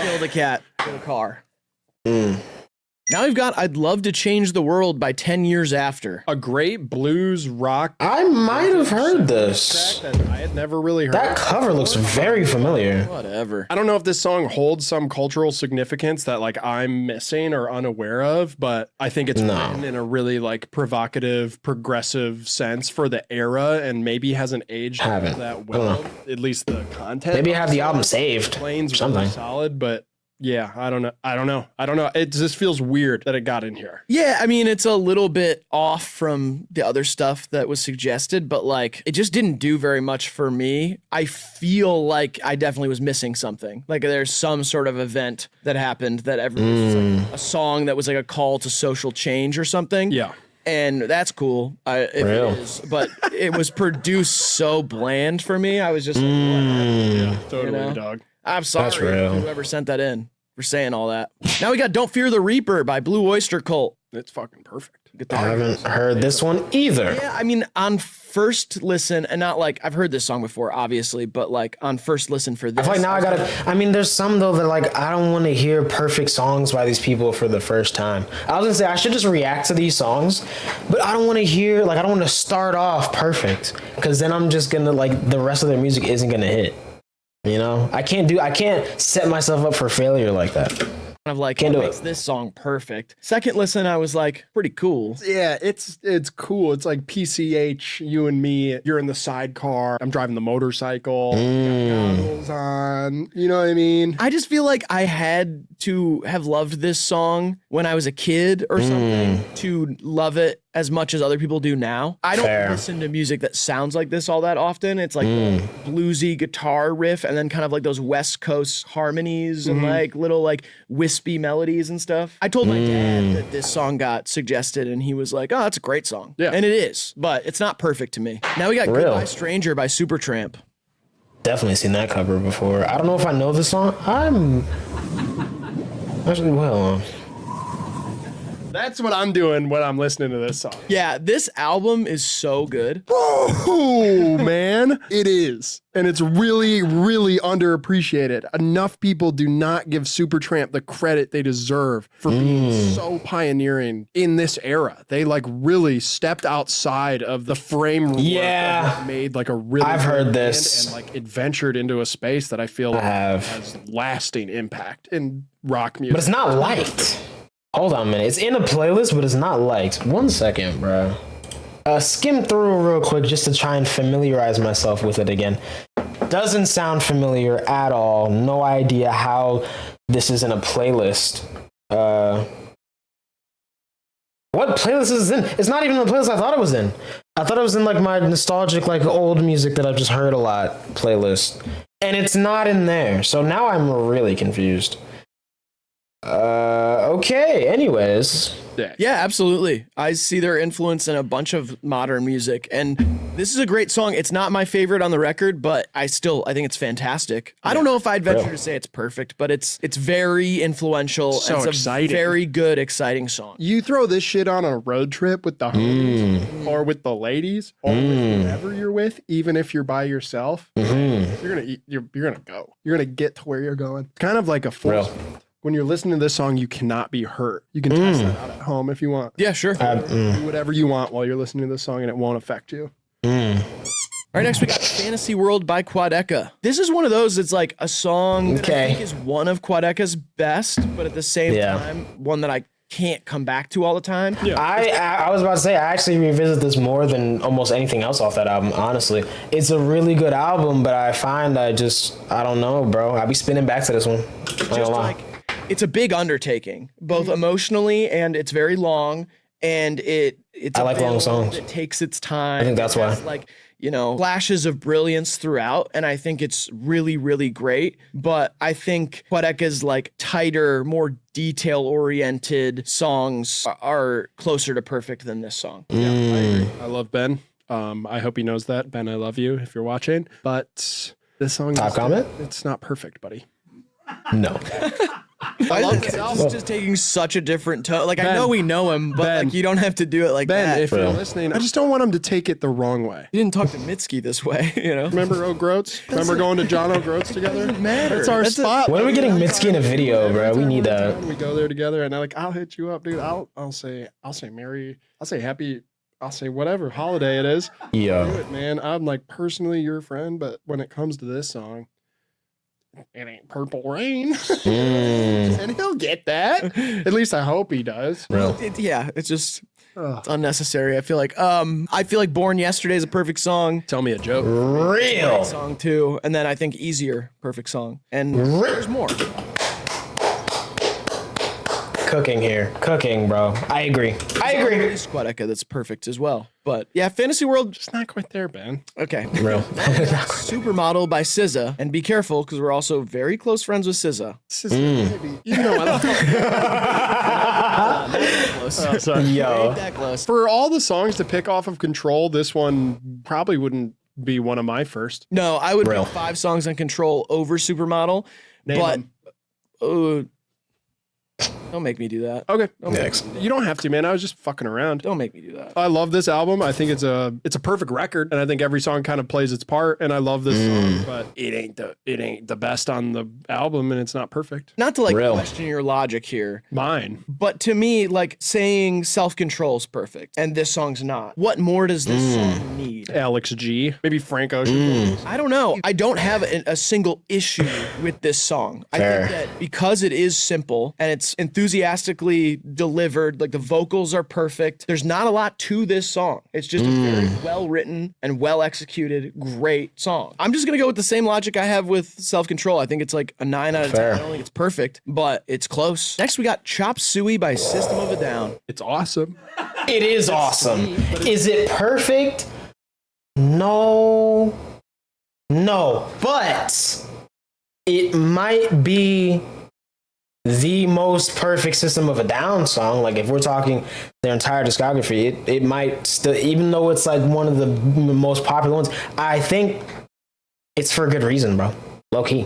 killed the cat in a car. Now we've got I'd Love to Change the World by 10 years after. a great blues rock I might have heard this. track that I had never really heard. That cover looks very familiar. Whatever. I don't know if this song holds some cultural significance that like I'm missing or unaware of, but I think it's written in a really like provocative, progressive sense for the era, and maybe hasn't aged Haven't. that well. At least the content. Maybe I of have the album song saved. Plains or something. really solid, but yeah, I don't know. It just feels weird that it got in here. Yeah, I mean, it's a little bit off from the other stuff that was suggested, but like, it just didn't do very much for me. I feel like I definitely was missing something. Like, there's some sort of event that happened that everyone was like a song that was like a call to social change or something. Yeah. And that's cool. If Real. it is, but it was produced so bland for me. I was just like, whatever. Totally, You know? dog. I'm sorry That's real. whoever sent that in for saying all that. Now we got Don't Fear the Reaper by Blue Oyster Cult. It's fucking perfect. I haven't heard this one either. Yeah, I mean, on first listen, and not like I've heard this song before, obviously, but like on first listen for I this. feel like now I gotta. I mean, there's some though that like I don't want to hear perfect songs by these people for the first time. I was gonna say I should just react to these songs, but I don't want to hear like I don't want to start off perfect because then I'm just gonna like the rest of their music isn't gonna hit. You know, I can't set myself up for failure like that. of like, Can't what do makes it. this song perfect? Second listen, I was like, pretty cool. Yeah, it's cool. It's like PCH, you and me, you're in the sidecar, I'm driving the motorcycle, got goggles on, you know what I mean? I just feel like I had to have loved this song when I was a kid or something to love it as much as other people do now. I don't Fair. listen to music that sounds like this all that often. It's like the bluesy guitar riff and then kind of like those West Coast harmonies and like little like wispy melodies and stuff. I told my dad that this song got suggested and he was like, oh, that's a great song. Yeah. And it is, but it's not perfect to me. Now we got Real. Goodbye Stranger by Supertramp. Definitely seen that cover before. I don't know if I know this song. I'm actually That's what I'm doing when I'm listening to this song. Yeah, this album is so good. Oh, man. It is. And it's really, really underappreciated. Enough people do not give Supertramp the credit they deserve for being so pioneering in this era. They like really stepped outside of the framework Yeah. and made like a really I've good heard band this. and like adventured into a space that I feel like have. has lasting impact in rock music. but it's not liked. Hold on a minute. It's in a playlist, but it's not liked. 1 second, bro. Skim through real quick just to try and familiarize myself with it again. Doesn't sound familiar at all. No idea how this is in a playlist. What playlist is it in? It's not even the playlist I thought it was in. I thought it was in like my nostalgic, like old music that I've just heard a lot playlist. And it's not in there. So now I'm really confused. Okay, anyways. Yeah, absolutely. I see their influence in a bunch of modern music, and this is a great song. It's not my favorite on the record, but I think it's fantastic. I don't know if I'd venture to say it's perfect, but it's very influential. So and it's exciting. a very good, exciting song. You throw this shit on a road trip with the homies or with the ladies or with whoever you're with, even if you're by yourself, you're gonna go. You're gonna get to where you're going. It's kind of like a force field. When you're listening to this song, you cannot be hurt. You can test that out at home if you want. Yeah, sure. Do whatever you want while you're listening to this song and it won't affect you. All right, next we got Fantasy World by Quadeca. This is one of those that's like a song that I think is one of Quadeca's best, but at the same time, one that I can't come back to all the time. Yeah. I was about to say, I actually revisit this more than almost anything else off that album, honestly. It's a really good album, but I find I don't know, bro. I'll be spinning back to this one. Just like, it's a big undertaking, both emotionally and it's very long, and it's I like long build songs. that takes its time. I think that's It has, why. like, flashes of brilliance throughout, and I think it's really, really great. But I think Quadeca's like tighter, more detail-oriented songs are closer to perfect than this song. Yeah, I agree. I love Ben. I hope he knows that. Ben, I love you if you're watching. But this song Top comment? It's not perfect, buddy. No. I love this album. Just taking such a different tone. Like, I know we know him, but Ben. like, you don't have to do it like Ben, that. if you're listening, I just don't want him to take it the wrong way. You didn't talk to Mitski this way, Remember O'Groats? Remember going to John O'Groats together? Doesn't matter. That's our spot. When are we getting Mitski in a video, Every bro? We time need we're in that. town, we go there together, and I'll hit you up, dude. I'll say Merry. I'll say Happy. I'll say whatever holiday it is. Do Yo. it, man. I'm like personally your friend, but when it comes to this song, it ain't Purple Rain. And he'll get that. At least I hope he does. Real. It's just it's unnecessary. I feel like Born Yesterday is a perfect song. Tell me a joke. Real. Song too, and then I think Easier, perfect song, and there's more. Cooking here. Cooking, bro. I agree. There's Quadeca that's perfect as well. But yeah, Fantasy World. It's not quite there, Ben. Okay. Real. Supermodel by SZA, and be careful because we're also very close friends with SZA. This is maybe, you know, I love sorry. Yo. Ain't that close. For all the songs to pick off of Control, this one probably wouldn't be one of my first. No, I would Real. put 5 songs on Control over Supermodel, Name but them. don't make me do that. Okay. Next. You don't have to, man. I was just fucking around. Don't make me do that. I love this album. I think it's a perfect record, and I think every song kind of plays its part. And I love this song, but it ain't the best on the album, and it's not perfect. Not to like Real. question your logic here, Mine. but to me, like saying Self-Control is perfect and this song's not. What more does this song need? Alex G. Maybe Frank Ocean. I don't know. I don't have a single issue with this song. I Fair. think that because it is simple and it's It's enthusiastically delivered. Like the vocals are perfect. There's not a lot to this song. It's just a very well written and well executed, great song. I'm just gonna go with the same logic I have with Self-Control. I think it's like a 9 out of 10. I don't think it's perfect, but it's close. Next, we got Chop Suey by System of a Down. It's awesome. It is awesome. Is it perfect? No. But it might be the most perfect System of a Down song. Like if we're talking their entire discography, it might still, even though it's like one of the most popular ones, I think it's for a good reason, bro. Low key,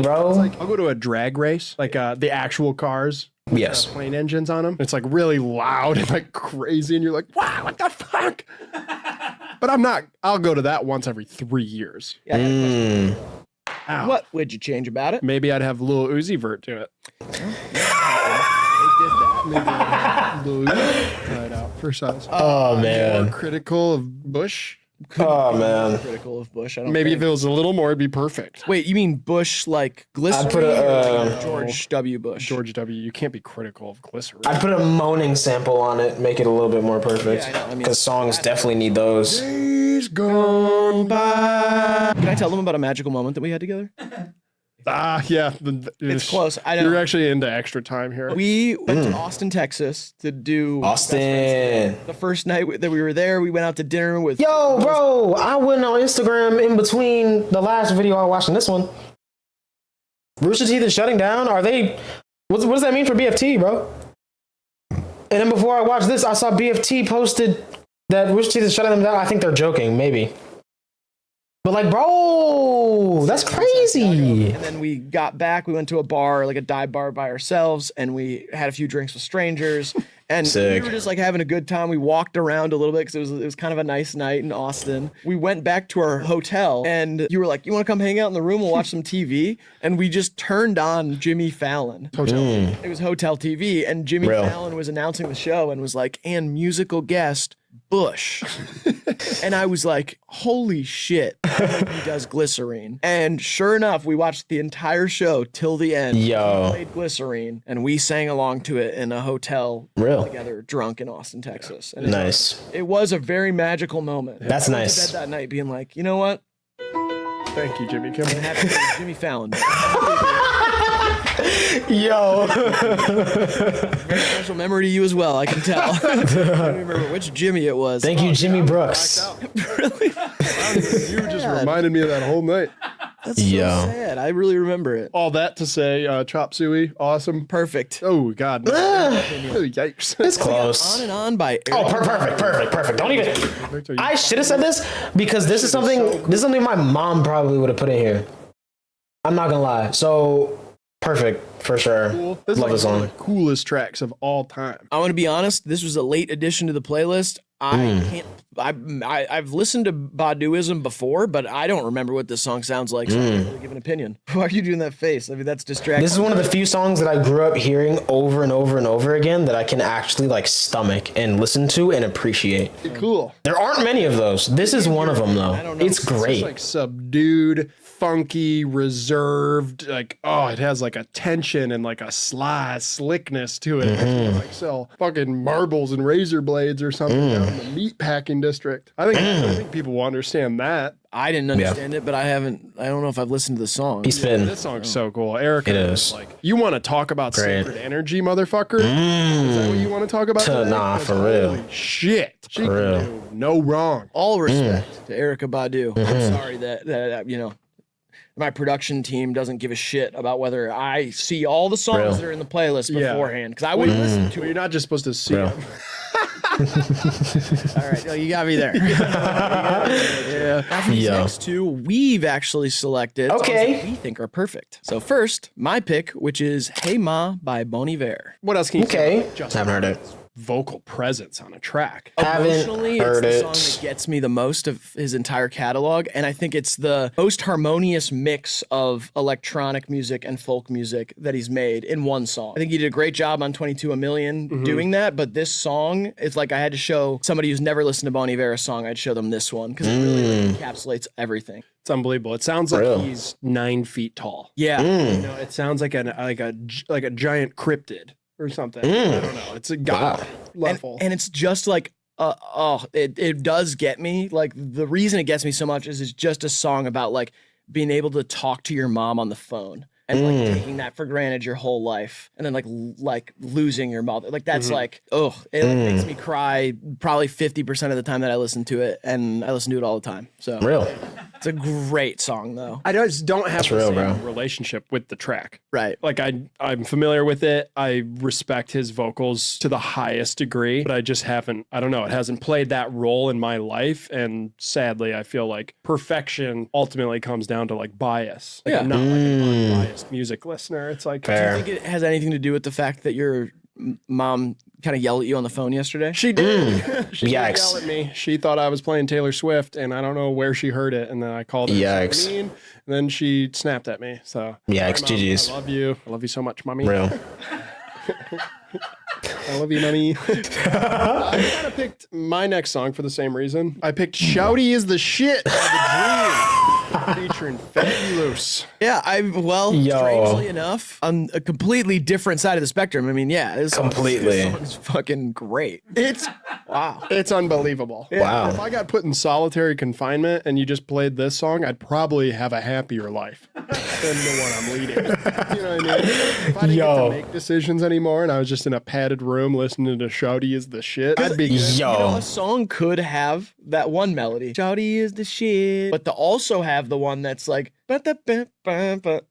bro. It's like I'll go to a drag race, like the actual cars. Yes. Plane engines on them. It's like really loud and like crazy, and you're like, wow, what the fuck? But I'll go to that once every 3 years. Yeah, Ow. what would you change about it? Maybe I'd have Lil Uzi Vert do it. They did that. Maybe I'd have Lil Uzi try it out for size. Oh man. More critical of Bush. Oh man. Critical of Bush. I don't Maybe think. if it was a little more, it'd be perfect. Wait, you mean Bush like glycerin? I'd put a, or George W. Bush. George W. You can't be critical of glycerin. I'd put a moaning sample on it, make it a little bit more perfect. Yeah, I know. I mean, Because songs definitely need those. Days gone by. Can I tell them about a magical moment that we had together? Yeah. It's close. I know. You're actually into extra time here. We went to Austin, Texas to do Austin. the first night that we were there. We went out to dinner with Yo, bro, I went on Instagram in between the last video I watched and this one. Rooster Teeth is shutting down? Are they... What does that mean for BFT, bro? And then before I watched this, I saw BFT posted that Rooster Teeth is shutting them down. I think they're joking, maybe. But like, bro, that's crazy. And then we got back. We went to a bar, like a dive bar by ourselves, and we had a few drinks with strangers. And Sick. we were just like having a good time. We walked around a little bit because it was kind of a nice night in Austin. We went back to our hotel, and you were like, "You want to come hang out in the room? We'll watch some TV." And we just turned on Jimmy Fallon. It was Hotel TV, and Jimmy Real. Fallon was announcing the show and was like, "And musical guest Bush." And I was like, holy shit, he does Glycerine. And sure enough, we watched the entire show till the end. Yo. He played Glycerine, and we sang along to it in a hotel Real. together, drunk in Austin, Texas. And Nice. it was a very magical moment. That's I went nice. to bed that night being like, you know what? Thank you, Jimmy Kimmel. Happy birthday, Jimmy Fallon. Yo. Very special memory to you as well, I can tell. I don't remember which Jimmy it was. Thank you, Jimmy Brooks. Really? You just reminded me of that whole night. That's so Yo. sad. I really remember it. All that to say, Chop Suey, awesome. Perfect. Oh, God. Yikes. It's close. On and On by Oh, Eric. perfect. Don't even... I should have said this because this is something my mom probably would have put in here. I'm not gonna lie. So, perfect, for sure. Cool. This Love is this like one song. of the coolest tracks of all time. I want to be honest. This was a late addition to the playlist. I can't. I've listened to Baduism before, but I don't remember what this song sounds like. So I can't really give an opinion. Why are you doing that face? I mean, that's distracting. This is one of the few songs that I grew up hearing over and over and over again that I can actually like stomach and listen to and appreciate. Cool. There aren't many of those. This is one of them though. I don't know. It's It's great. like subdued, funky, reserved. Like, oh, it has like a tension and like a slickness to it. Mm-hmm. Like sell fucking marbles and razor blades or something down in the meat packing district. I think people will understand that. I didn't understand it, but I don't know if I've listened to the song. He's spitting. This song's so cool. Erica It is is. like, you want to talk about Great. sacred energy, motherfucker? Is that what you want to talk about? today? Nah, Because for real. holy shit. She For real. can do no wrong. All respect to Erica Badu. I'm sorry that you know, my production team doesn't give a shit about whether I see all the songs Real. that are in the playlist Yeah. beforehand, because I wouldn't listen to Well, it. you're not just supposed to see Real. them. All right, no, you got me there. Yeah. Now for these Yo. next two, we've actually selected songs Okay. that we think are perfect. So first, my pick, which is "Hey Ma" by Bon Iver. What else can you say? Okay. Haven't heard it. vocal presence on a track. Emotionally, it's heard the it. song that gets me the most of his entire catalog, and I think it's the most harmonious mix of electronic music and folk music that he's made in one song. I think he did a great job on 22 A Million doing that, but this song, it's like I had to show somebody who's never listened to Bon Iver's song, I'd show them this one, because it really like, encapsulates everything. It's unbelievable. It sounds like he's 9 feet tall. Yeah. You know, it sounds like a giant cryptid or something. I don't know. It's a god level. And it's just like, it does get me. Like, the reason it gets me so much is it's just a song about like being able to talk to your mom on the phone and like taking that for granted your whole life, and then like losing your mother. Like that's like, it like, makes me cry probably 50% of the time that I listen to it, and I listen to it all the time. So it's a great song though. I just don't have the same relationship with the track. Right. Like I'm familiar with it. I respect his vocals to the highest degree, but I just haven't, I don't know, it hasn't played that role in my life. And sadly, I feel like perfection ultimately comes down to like bias. Like I'm not like an unbiased music listener. It's like, do you think it has anything to do with the fact that your mom kind of yelled at you on the phone yesterday? She did. She did Yikes. yell at me. She thought I was playing Taylor Swift, and I don't know where she heard it. And then I called her. Yikes. Mean, and then she snapped at me. So Yikes, Mom, GG's. I love you. I love you so much, mommy. Real. I love you, mommy. I kind of picked my next song for the same reason. I picked "Shouty Is the Shit" by The Dream, featuring Fabulous. Yeah, strangely enough, on a completely different side of the spectrum. I mean, yeah, this song's fucking great. It's it's unbelievable. Wow. If I got put in solitary confinement and you just played this song, I'd probably have a happier life than the one I'm leading. You know what I mean? If I didn't get to make decisions anymore and I was just in a padded room listening to "Shouty Is the Shit," I'd be good. You know, a song could have that one melody, "Shouty is the shit," but to also have the one that's like,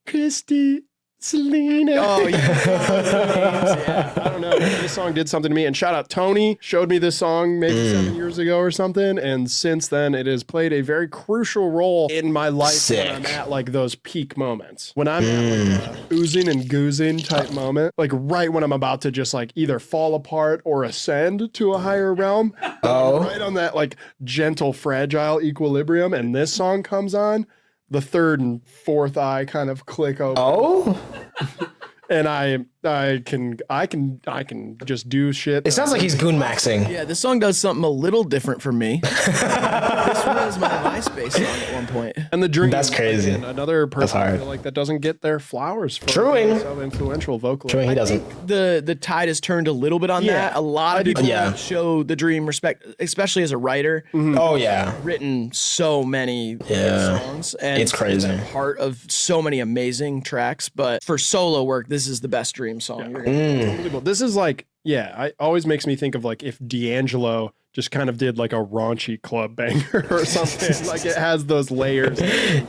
Christy, Selena. oh yeah. I don't know. This song did something to me. And shout out Tony, showed me this song maybe 7 years ago or something. And since then, it has played a very crucial role in my life when I'm at like those peak moments. When I'm at like a oozing and goozing type moment, like right when I'm about to just like either fall apart or ascend to a higher realm. Right on that like gentle, fragile equilibrium. And this song comes on, the third and fourth eye kind of click open. And I can just do shit. It sounds like he's goon maxing. Yeah, this song does something a little different for me. This was my MySpace song at one point. And The Dream. That's crazy. Another person I feel like that doesn't get their flowers for Truing. so influential vocally. Truing, he doesn't. The tide has turned a little bit on that. A lot of people show The Dream respect, especially as a writer. Oh yeah. Written so many songs, and it's crazy. Part of so many amazing tracks. But for solo work, this is the best Dream song. Unbelievable. This is like, it always makes me think of like if D'Angelo just kind of did like a raunchy club banger or something. Like it has those layers.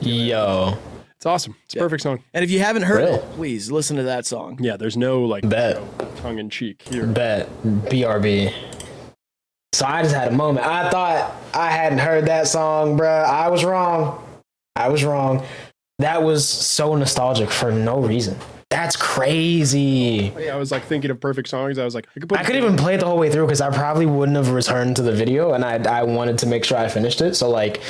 Yo. It's awesome. It's a perfect song. And if you haven't heard it, please listen to that song. Yeah, there's no like Bet. tongue in cheek here. Bet. BRB. So I just had a moment. I thought I hadn't heard that song, bruh. I was wrong. That was so nostalgic for no reason. That's crazy. I was like thinking of perfect songs. I was like, I could even play it the whole way through because I probably wouldn't have returned to the video, and I wanted to make sure I finished it. So like,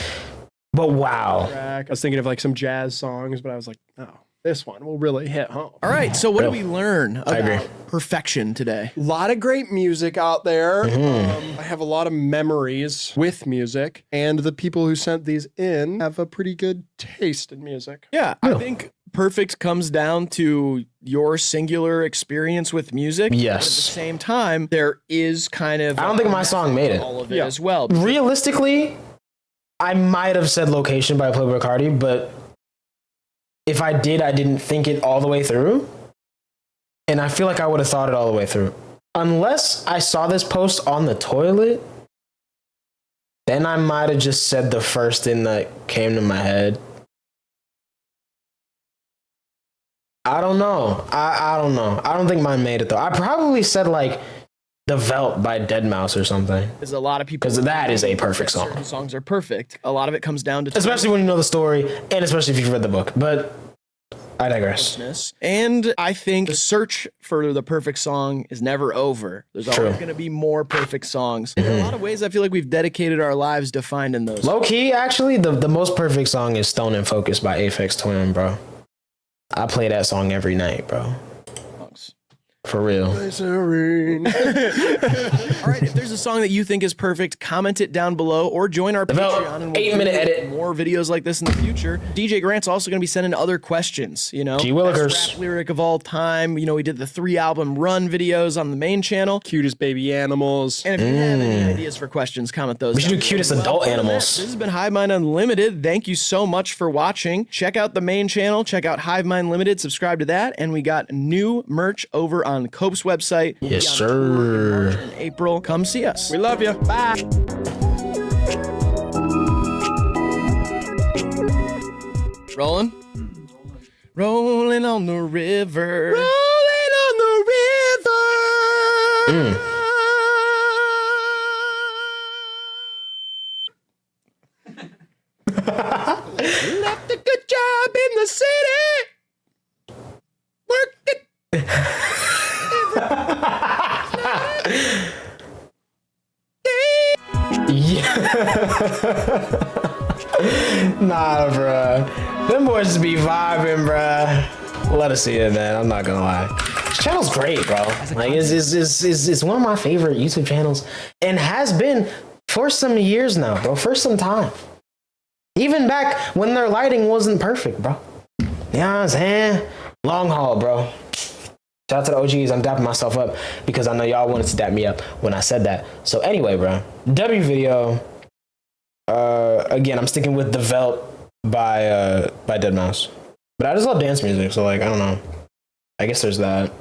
but wow. I was thinking of like some jazz songs, but I was like, no, this one will really hit home. All right, so what did we learn about perfection today? A lot of great music out there. I have a lot of memories with music, and the people who sent these in have a pretty good taste in music. Yeah, I think perfect comes down to your singular experience with music. Yes. But at the same time, there is kind of... I don't think my song made it. All of it as well. Realistically, I might have said Location by Playboi Carti, but if I did, I didn't think it all the way through. And I feel like I would have thought it all the way through. Unless I saw this post on the toilet, then I might have just said the first thing that came to my head. I don't know. I don't know. I don't think mine made it though. I probably said like The Veldt by Deadmau5 or something. There's a lot of people... Because that is a perfect song. Certain songs are perfect. A lot of it comes down to... Especially when you know the story, and especially if you've read the book. But I digress. And I think the search for the perfect song is never over. There's always going to be more perfect songs. In a lot of ways, I feel like we've dedicated our lives to finding those. Low key, actually, the most perfect song is Stone and Focus by Aphex Twin, bro. I play that song every night, bro. For real. All right, if there's a song that you think is perfect, comment it down below or join our Patreon and we'll 8-minute edit. More videos like this in the future. DJ Grant's also going to be sending other questions, you know. Gee Willikers. Best rap lyric of all time. You know, we did the 3-album run videos on the main channel. Cutest baby animals. And if you have any ideas for questions, comment those. We should do cutest adult animals. This has been HIVEMIND Unlimited. Thank you so much for watching. Check out the main channel. Check out HIVEMIND Limited. Subscribe to that. And we got new merch over on Cope's website. Yes, sir. In April. Come see us. We love you. Bye. Rolling? Rolling on the river. Rolling on the river. Left a good job in the city. Worked it. Nah, bruh. Them boys just be vibing, bruh. Let us see it, man. I'm not gonna lie. This channel's great, bro. Like, it's one of my favorite YouTube channels and has been for some years now, bro. For some time. Even back when their lighting wasn't perfect, bro. You know what I'm saying? Long haul, bro. Shout out to the OGs. I'm dapping myself up because I know y'all wanted to dap me up when I said that. So anyway, bro. W video. Again, I'm sticking with Develop by Deadmau5. But I just love dance music, so like I don't know. I guess there's that.